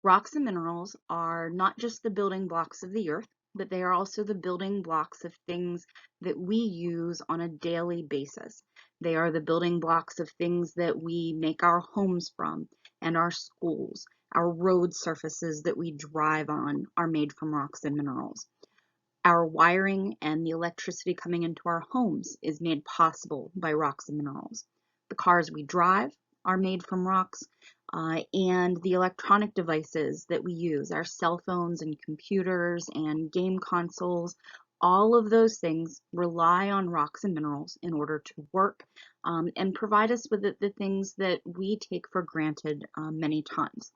Rocks and minerals are not just the building blocks of the earth, but they are also the building blocks of things that we use on a daily basis. They are the building blocks of things that we make our homes from and our schools. Our road surfaces that we drive on are made from rocks and minerals. Our wiring and the electricity coming into our homes is made possible by rocks and minerals. The cars we drive are made from rocks, and the electronic devices that we use, our cell phones and computers and game consoles, all of those things rely on rocks and minerals in order to work and provide us with the things that we take for granted many times.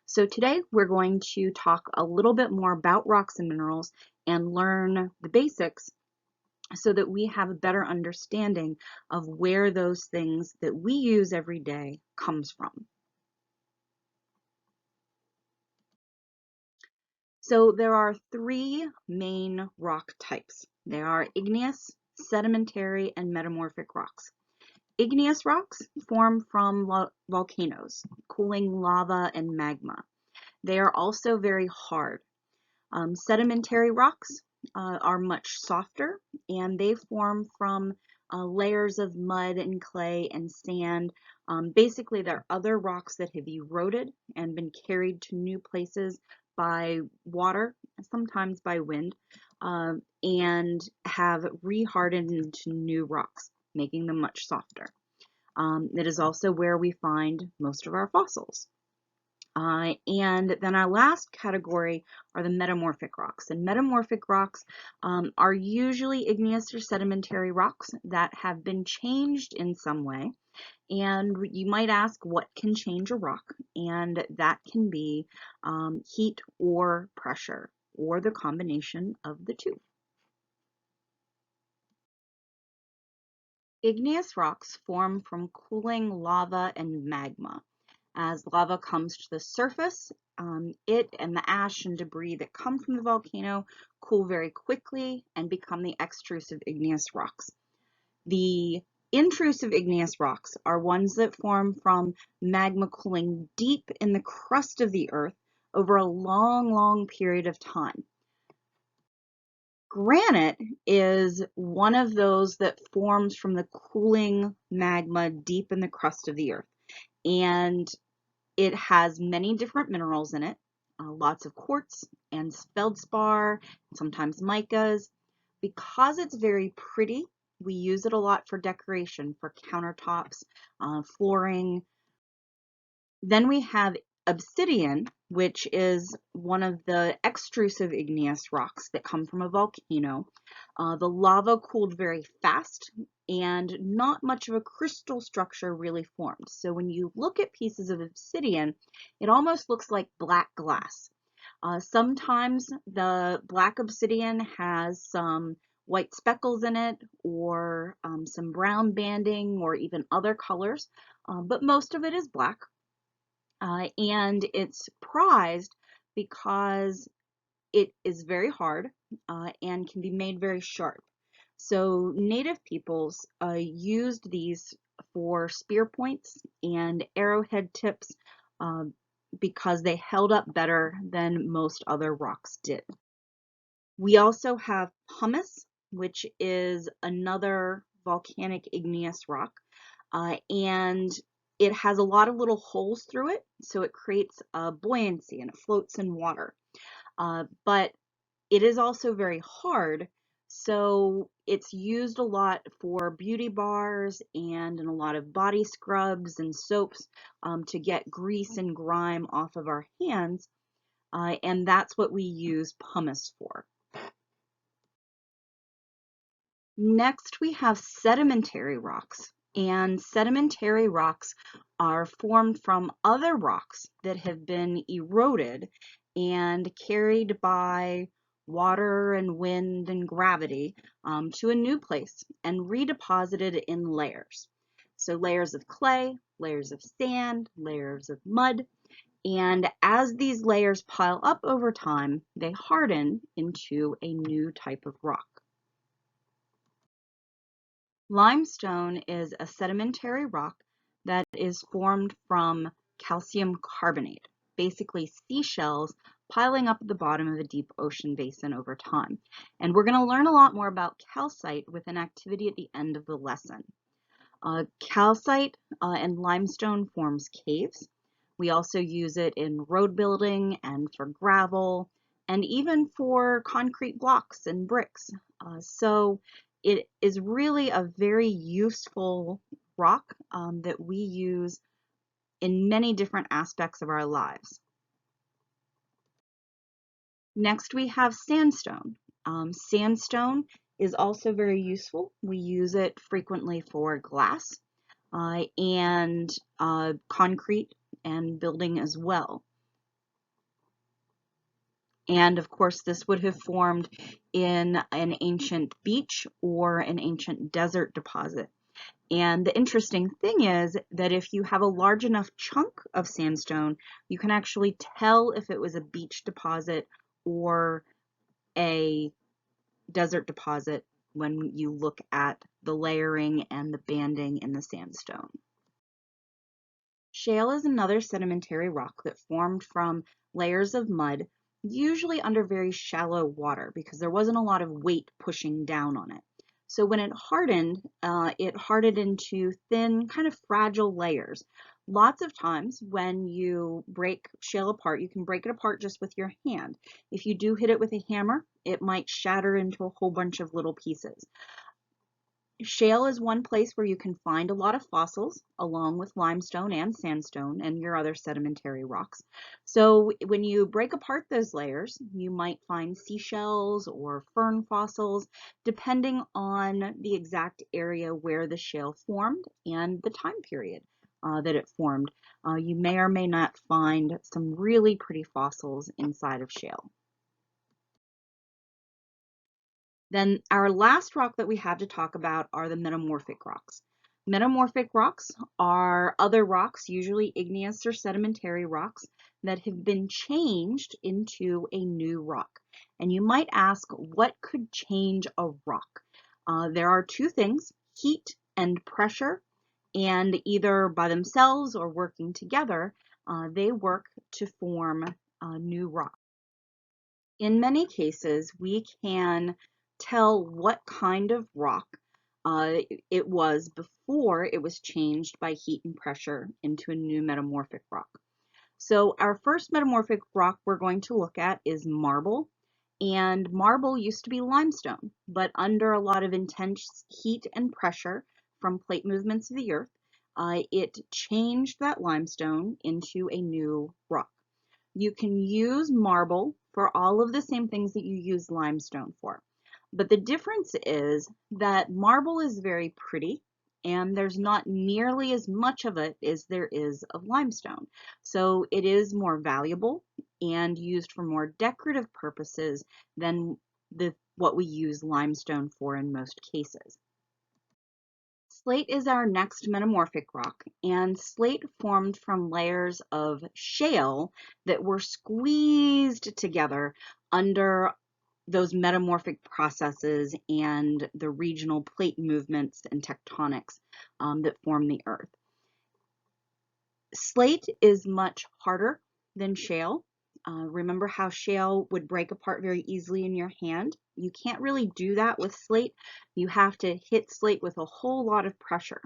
So today we're going to talk a little bit more about rocks and minerals and learn the basics so that we have a better understanding of where those things that we use every day comes from. So there are three main rock types. They are igneous, sedimentary, and metamorphic rocks. Igneous rocks form from volcanoes, cooling lava and magma. They are also very hard. Sedimentary rocks are much softer, and they form from layers of mud and clay and sand. Basically, they're other rocks that have eroded and been carried to new places by water, sometimes by wind, and have rehardened into new rocks, making them much softer. It is also where we find most of our fossils. And then our last category are the metamorphic rocks. And metamorphic rocks are usually igneous or sedimentary rocks that have been changed in some way. And you might ask, what can change a rock? And that can be heat or pressure, or the combination of the two. Igneous rocks form from cooling lava and magma. As lava comes to the surface, it and the ash and debris that come from the volcano cool very quickly and become the extrusive igneous rocks. The intrusive igneous rocks are ones that form from magma cooling deep in the crust of the earth over a long, long period of time. Granite is one of those that forms from the cooling magma deep in the crust of the earth. And it has many different minerals in it, lots of quartz and feldspar, sometimes micas. Because it's very pretty, we use it a lot for decoration, for countertops, flooring. Then we have obsidian, which is one of the extrusive igneous rocks that come from a volcano. The lava cooled very fast and not much of a crystal structure really formed. So when you look at pieces of obsidian, it almost looks like black glass. Sometimes the black obsidian has some white speckles in it, or some brown banding, or even other colors, but most of it is black. And it's prized because it is very hard and can be made very sharp. So native peoples used these for spear points and arrowhead tips because they held up better than most other rocks did. We also have pumice, which is another volcanic igneous rock, and it has a lot of little holes through it, so it creates a buoyancy and it floats in water. But it is also very hard, so it's used a lot for beauty bars and in a lot of body scrubs and soaps to get grease and grime off of our hands, and that's what we use pumice for. Next, we have sedimentary rocks. And sedimentary rocks are formed from other rocks that have been eroded and carried by water and wind and gravity to a new place and redeposited in layers. So layers of clay, layers of sand, layers of mud. And as these layers pile up over time, they harden into a new type of rock. Limestone is a sedimentary rock that is formed from calcium carbonate. basically seashells piling up at the bottom of a deep ocean basin over time. And we're going to learn a lot more about calcite with an activity at the end of the lesson. Calcite and limestone forms caves. We also use it in road building and for gravel and even for concrete blocks and bricks. So it is really a very useful rock that we use in many different aspects of our lives. Next, we have sandstone. Sandstone is also very useful. We use it frequently for glass and concrete and building as well. And of course, this would have formed in an ancient beach or an ancient desert deposit. And the interesting thing is that if you have a large enough chunk of sandstone, you can actually tell if it was a beach deposit or a desert deposit when you look at the layering and the banding in the sandstone. Shale is another sedimentary rock that formed from layers of mud, usually under very shallow water because there wasn't a lot of weight pushing down on it. So when it hardened into thin, kind of fragile layers. Lots of times when you break shale apart, you can break it apart just with your hand. If you do hit it with a hammer, it might shatter into a whole bunch of little pieces. Shale is one place where you can find a lot of fossils, along with limestone and sandstone and your other sedimentary rocks. So when you break apart those layers, you might find seashells or fern fossils, depending on the exact area where the shale formed and the time period that it formed. You may or may not find some really pretty fossils inside of shale. Then our last rock that we have to talk about are the metamorphic rocks. Metamorphic rocks are other rocks, usually igneous or sedimentary rocks, that have been changed into a new rock. And you might ask, what could change a rock? There are two things, heat and pressure, and either by themselves or working together, they work to form new rocks. In many cases, we can tell what kind of rock it was before it was changed by heat and pressure into a new metamorphic rock. So our first metamorphic rock we're going to look at is marble. And marble used to be limestone, but under a lot of intense heat and pressure from plate movements of the earth, it changed that limestone into a new rock. You can use marble for all of the same things that you use limestone for. But the difference is that marble is very pretty and there's not nearly as much of it as there is of limestone. So it is more valuable and used for more decorative purposes than what we use limestone for in most cases. Slate is our next metamorphic rock, and slate formed from layers of shale that were squeezed together under those metamorphic processes and the regional plate movements and tectonics that form the earth. Slate is much harder than shale. Remember how shale would break apart very easily in your hand? You can't really do that with slate. You have to hit slate with a whole lot of pressure.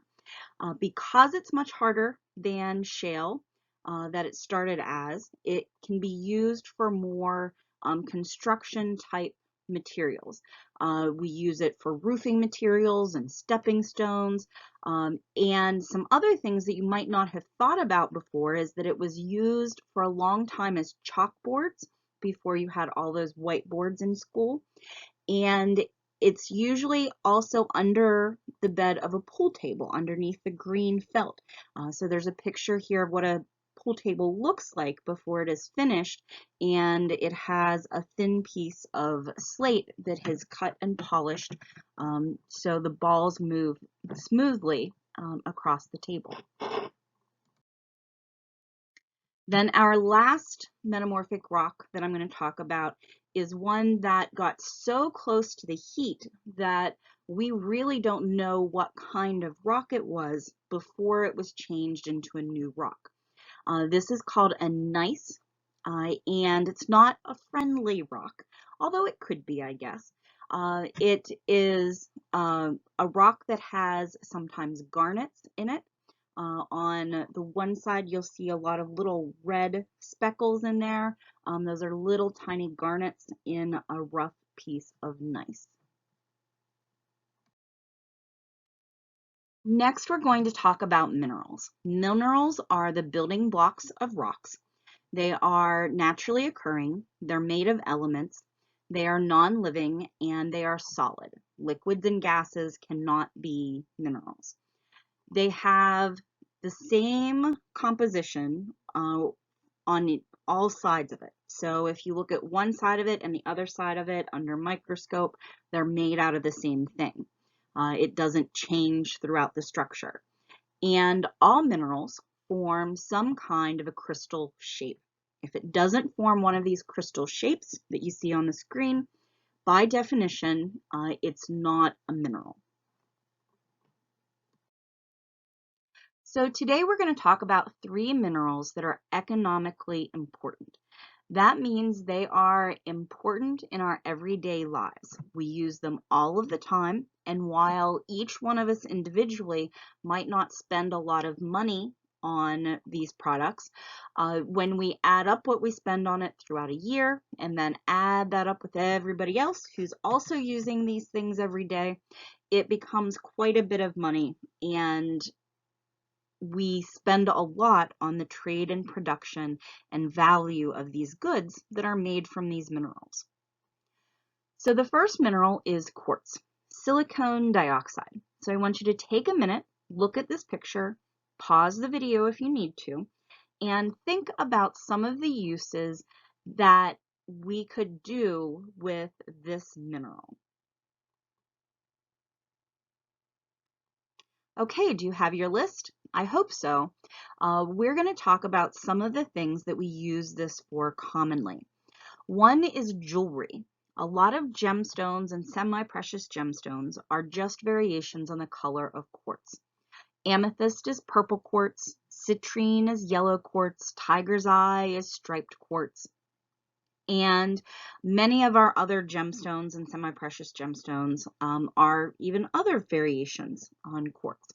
Because it's much harder than shale that it started as, it can be used for more construction type materials. We use it for roofing materials and stepping stones, and some other things that you might not have thought about before is that it was used for a long time as chalkboards before you had all those whiteboards in school. And it's usually also under the bed of a pool table underneath the green felt. So there's a picture here of what a pool table looks like before it is finished, and it has a thin piece of slate that has cut and polished so the balls move smoothly across the table. Then our last metamorphic rock that I'm going to talk about is one that got so close to the heat that we really don't know what kind of rock it was before it was changed into a new rock. This is called a gneiss, and it's not a friendly rock, although it could be, I guess. It is a rock that has sometimes garnets in it. On the one side, you'll see a lot of little red speckles in there. Those are little tiny garnets in a rough piece of gneiss. Next, we're going to talk about minerals. Minerals are the building blocks of rocks. They are naturally occurring, they're made of elements, they are non-living, and they are solid. Liquids and gases cannot be minerals. They have the same composition on all sides of it. So if you look at one side of it and the other side of it under microscope, they're made out of the same thing. It doesn't change throughout the structure. And all minerals form some kind of a crystal shape. If it doesn't form one of these crystal shapes that you see on the screen, by definition, it's not a mineral. So today we're going to talk about 3 minerals that are economically important. That means they are important in our everyday lives. We use them all of the time, and while each one of us individually might not spend a lot of money on these products, when we add up what we spend on it throughout a year and then add that up with everybody else who's also using these things every day, it becomes quite a bit of money, and we spend a lot on the trade and production and value of these goods that are made from these minerals. So the first mineral is quartz, silicon dioxide. So I want you to take a minute, look at this picture, pause the video if you need to, and think about some of the uses that we could do with this mineral. Okay, do you have your list? I hope so. We're going to talk about some of the things that we use this for commonly. One is jewelry. A lot of gemstones and semi-precious gemstones are just variations on the color of quartz. Amethyst is purple quartz, citrine is yellow quartz, tiger's eye is striped quartz, and many of our other gemstones and semi-precious gemstones are even other variations on quartz.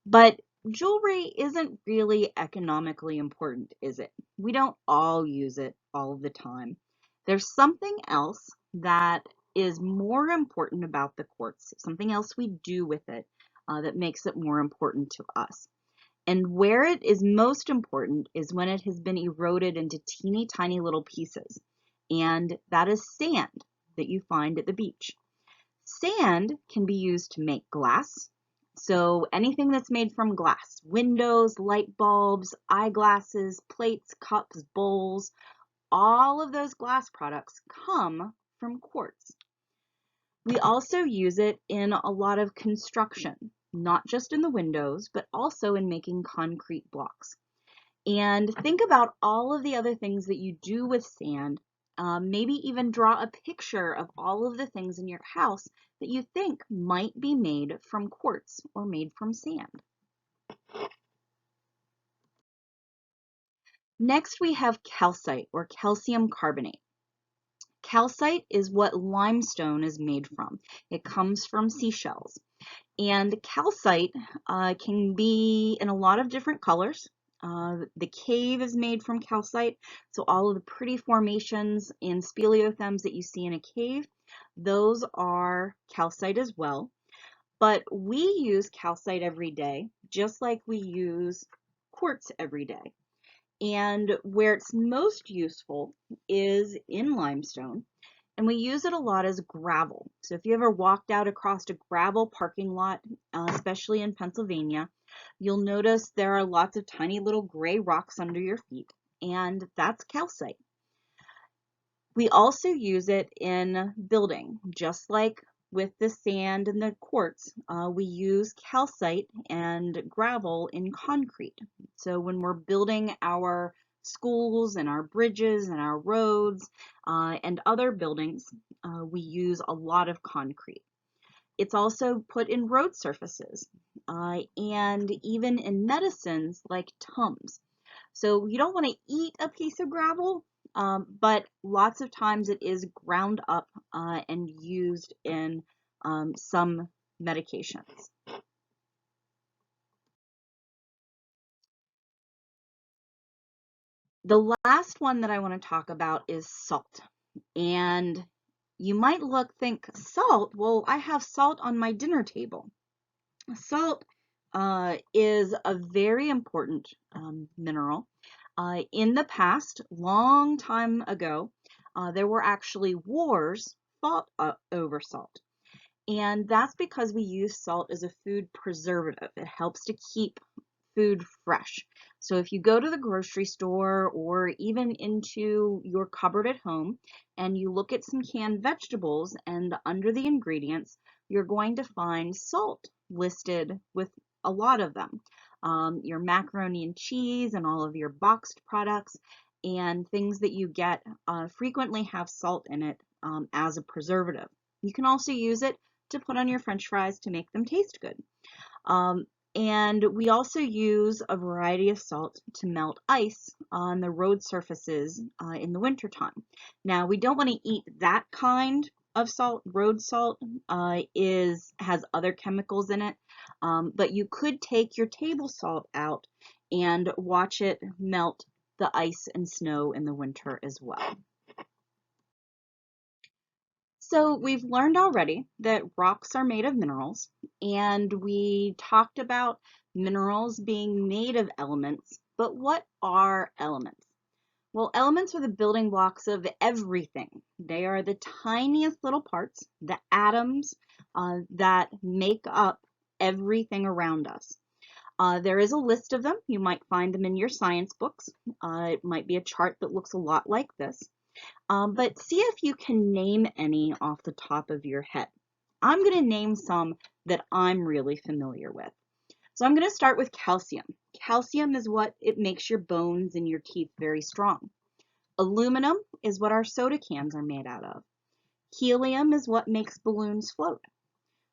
But jewelry isn't really economically important, is it? We don't all use it all the time. There's something else that is more important about the quartz, something else we do with it that makes it more important to us. And where it is most important is when it has been eroded into teeny tiny little pieces. And that is sand that you find at the beach. Sand can be used to make glass. So anything that's made from glass, windows, light bulbs, eyeglasses, plates, cups, bowls, all of those glass products come from quartz. We also use it in a lot of construction, not just in the windows, but also in making concrete blocks. And think about all of the other things that you do with sand. Maybe even draw a picture of all of the things in your house that you think might be made from quartz or made from sand. Next, we have calcite or calcium carbonate. Calcite is what limestone is made from. It comes from seashells. And calcite can be in a lot of different colors. The cave is made from calcite, so all of the pretty formations in speleothems that you see in a cave, those are calcite as well. But we use calcite every day, just like we use quartz every day. And where it's most useful is in limestone. And we use it a lot as gravel. So if you ever walked out across a gravel parking lot, especially in Pennsylvania, you'll notice there are lots of tiny little gray rocks under your feet, and that's calcite. We also use it in building, just like with the sand and the quartz. We use calcite and gravel in concrete. So when we're building our schools and our bridges and our roads and other buildings, we use a lot of concrete. It's also put in road surfaces and even in medicines like Tums. So you don't want to eat a piece of gravel, but lots of times it is ground up and used in some medications. The last one that I want to talk about is salt. And you might think salt, well, I have salt on my dinner table. Salt is a very important mineral. In the past, long time ago, there were actually wars fought over salt. And that's because we use salt as a food preservative. It helps to keep food fresh. So if you go to the grocery store or even into your cupboard at home and you look at some canned vegetables and under the ingredients, you're going to find salt listed with a lot of them. Your macaroni and cheese and all of your boxed products and things that you get frequently have salt in it as a preservative. You can also use it to put on your French fries to make them taste good. And we also use a variety of salt to melt ice on the road surfaces in the wintertime. Now, we don't want to eat that kind of salt. Road salt has other chemicals in it, but you could take your table salt out and watch it melt the ice and snow in the winter as well. So we've learned already that rocks are made of minerals, and we talked about minerals being made of elements, but what are elements? Well, elements are the building blocks of everything. They are the tiniest little parts, the atoms that make up everything around us. There is a list of them. You might find them in your science books. It might be a chart that looks a lot like this. But see if you can name any off the top of your head. I'm going to name some that I'm really familiar with. So I'm going to start with calcium. Calcium is what it makes your bones and your teeth very strong. Aluminum is what our soda cans are made out of. Helium is what makes balloons float.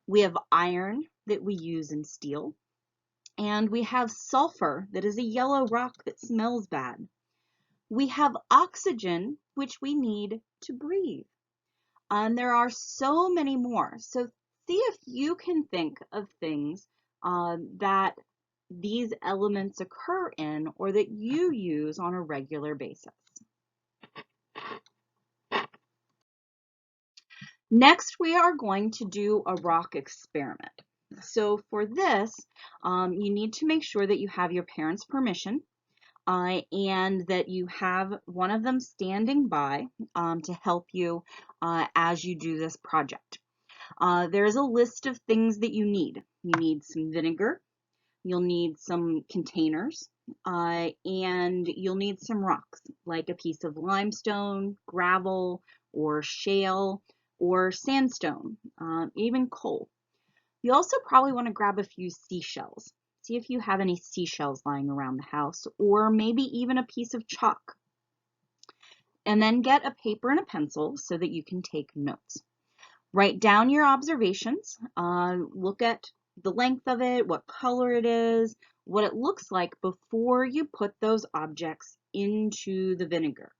We have iron that we use in steel. And we have sulfur that is a yellow rock that smells bad. We have oxygen, which we need to breathe. And there are so many more. So see if you can think of things that these elements occur in or that you use on a regular basis. Next, we are going to do a rock experiment. So for this, you need to make sure that you have your parents' permission and that you have one of them standing by to help you as you do this project. There's a list of things that you need. You need some vinegar, you'll need some containers, and you'll need some rocks, like a piece of limestone, gravel, or shale, or sandstone, even coal. You also probably want to grab a few seashells. See if you have any seashells lying around the house, or maybe even a piece of chalk. And then get a paper and a pencil so that you can take notes. Write down your observations, look at the length of it, what color it is, what it looks like before you put those objects into the vinegar.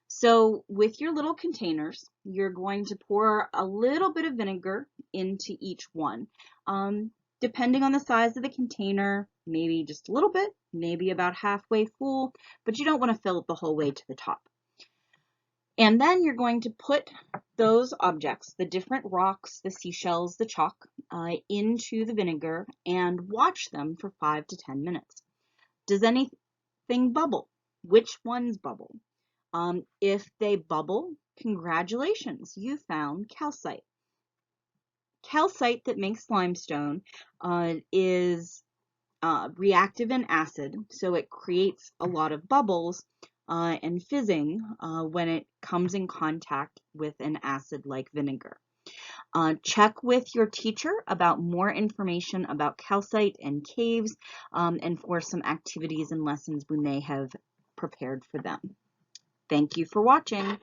So with your little containers, you're going to pour a little bit of vinegar into each one. Depending on the size of the container, maybe just a little bit, maybe about halfway full, but you don't want to fill it the whole way to the top. And then you're going to put those objects, the different rocks, the seashells, the chalk, into the vinegar and watch them for 5 to 10 minutes. Does anything bubble? Which ones bubble? If they bubble, congratulations, you found calcite. Calcite that makes limestone is reactive in acid, so it creates a lot of bubbles and fizzing when it comes in contact with an acid like vinegar. Check with your teacher about more information about calcite and caves and for some activities and lessons we may have prepared for them. Thank you for watching.